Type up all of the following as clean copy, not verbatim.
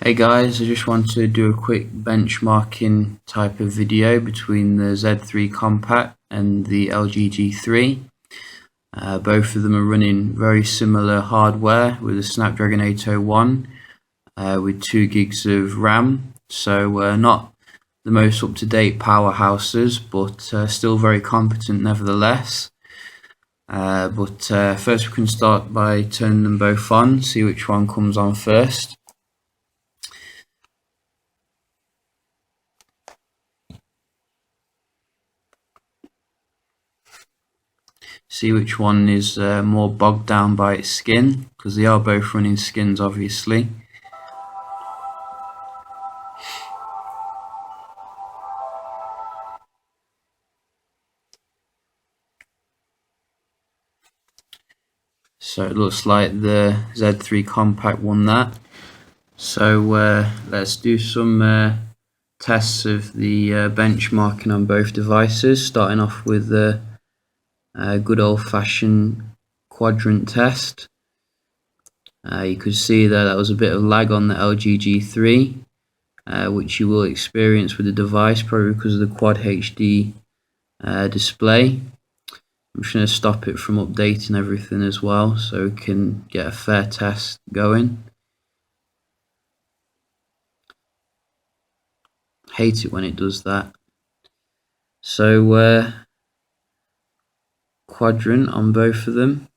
Hey guys, I just want to do a quick benchmarking type of video between the Z3 Compact and the LG G3. Both of them are running very similar hardware with a Snapdragon 801 with 2 gigs of RAM, so not the most up-to-date powerhouses, but still very competent nevertheless. First we can start by turning them both on, see which one comes on first. See which one is more bogged down by its skin, because they are both running skins obviously. So it looks like the Z3 Compact won that. So let's do some tests of the benchmarking on both devices, starting off with the good old-fashioned quadrant test. You could see that was a bit of lag on the LG G3, which you will experience with the device probably because of the Quad HD display. I'm just going to stop it from updating everything as well so we can get a fair test going. Hate it when it does that. So quadrant on both of them.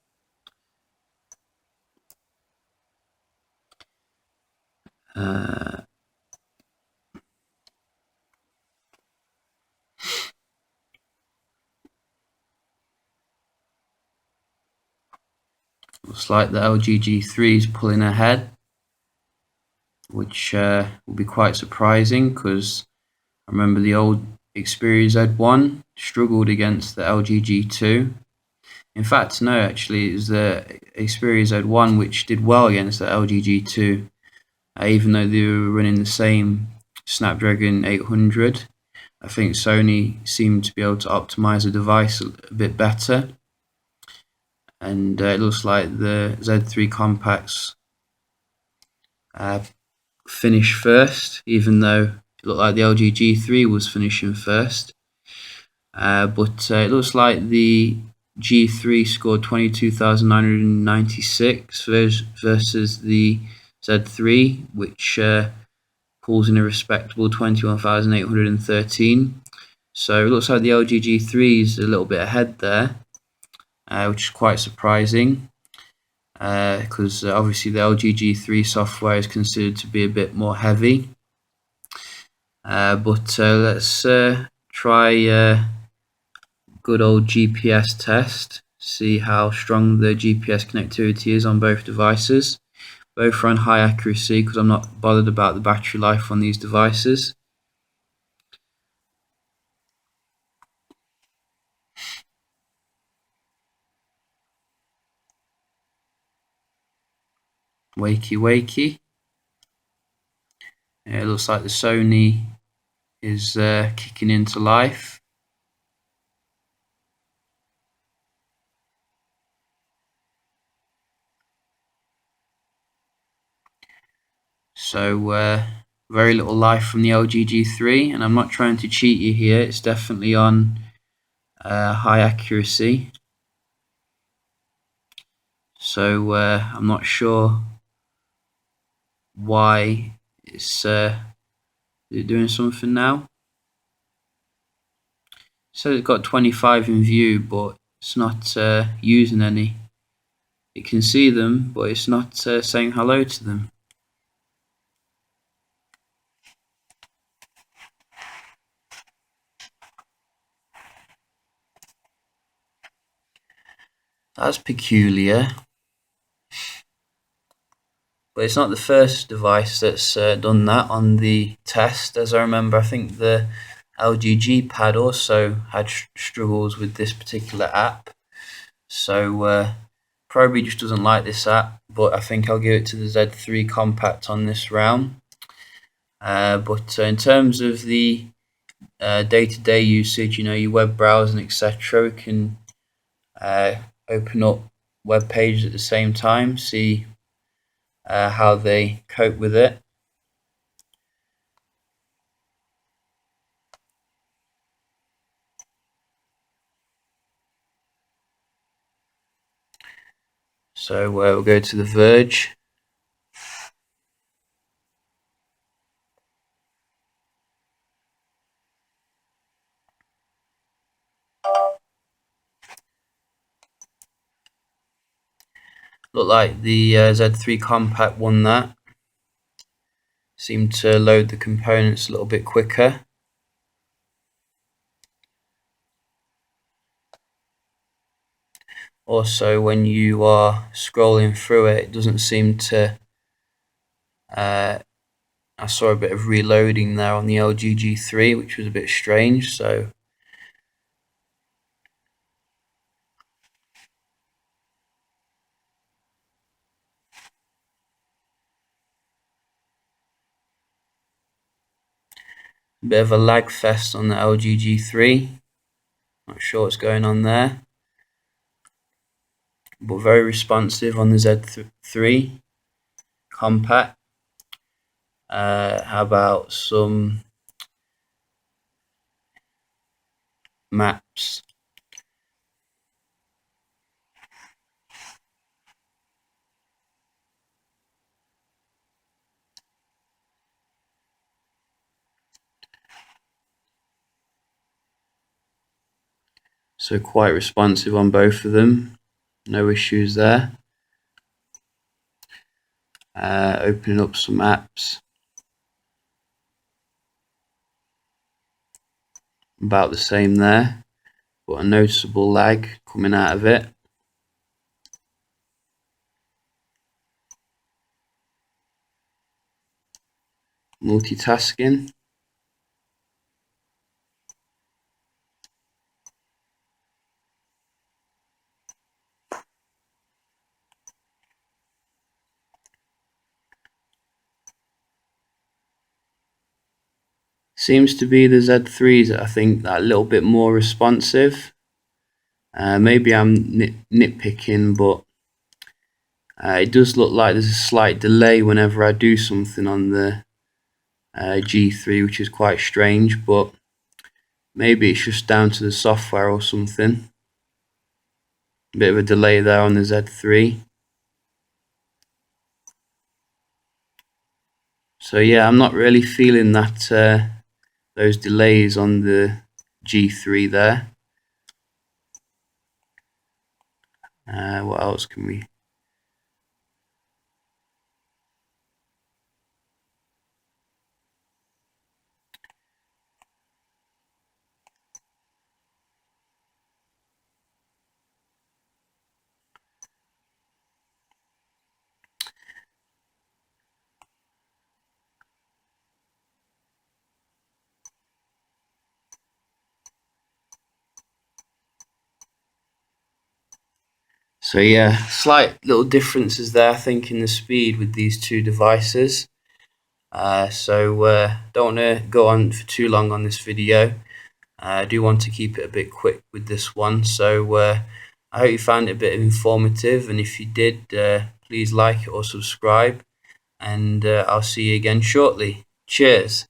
Looks like the LG G3 is pulling ahead, which will be quite surprising because I remember the old Xperia Z1 struggled against the LG G2. In fact, no, actually it was the Xperia Z1 which did well against the LG G2, even though they were running the same Snapdragon 800. I think Sony seemed to be able to optimize the device a bit better, and it looks like the Z3 Compacts finished first, even though it looked like the LG G3 was finishing first. But it looks like the G3 scored 22,996 versus the Z3, which pulls in a respectable 21,813. So it looks like the LG G3 is a little bit ahead there, which is quite surprising, because obviously the LG G3 software is considered to be a bit more heavy. Let's try good old GPS test, see how strong the GPS connectivity is on both devices. Both are on high accuracy because I'm not bothered about the battery life on these devices. Wakey wakey. It looks like the Sony is kicking into life. So very little life from the LG G3, and I'm not trying to cheat you here, it's definitely on high accuracy. So I'm not sure why it's doing something now. So it's got 25 in view, but it's not using any. It can see them, but it's not saying hello to them. That's peculiar. But it's not the first device that's done that on the test. As I remember, I think the LG G Pad also had struggles with this particular app. So probably just doesn't like this app, but I think I'll give it to the Z3 Compact on this round. In terms of the day-to-day usage, you know, your web browsing, etc., we can open up web pages at the same time, see how they cope with it. So we'll go to the Verge. Looked like the Z3 Compact won that. Seemed to load the components a little bit quicker. Also, when you are scrolling through it, it doesn't seem to. I saw a bit of reloading there on the LG G3, which was a bit strange. So a bit of a lag fest on the LG G3. Not sure what's going on there, but very responsive on the Z3 Compact. How about some maps? So quite responsive on both of them, no issues there. Opening up some apps, about the same there, but a noticeable lag coming out of it. Multitasking. Seems to be the Z3s, I think, that a little bit more responsive. Maybe I'm nitpicking, but it does look like there's a slight delay whenever I do something on the G3, which is quite strange, but maybe it's just down to the software or something. A bit of a delay there on the Z3. So yeah, I'm not really feeling that those delays on the G3 there. What else can we? So yeah, slight little differences there, I think, in the speed with these two devices. Don't want to go on for too long on this video. I do want to keep it a bit quick with this one. So I hope you found it a bit informative, and if you did, please like it or subscribe, and I'll see you again shortly. Cheers.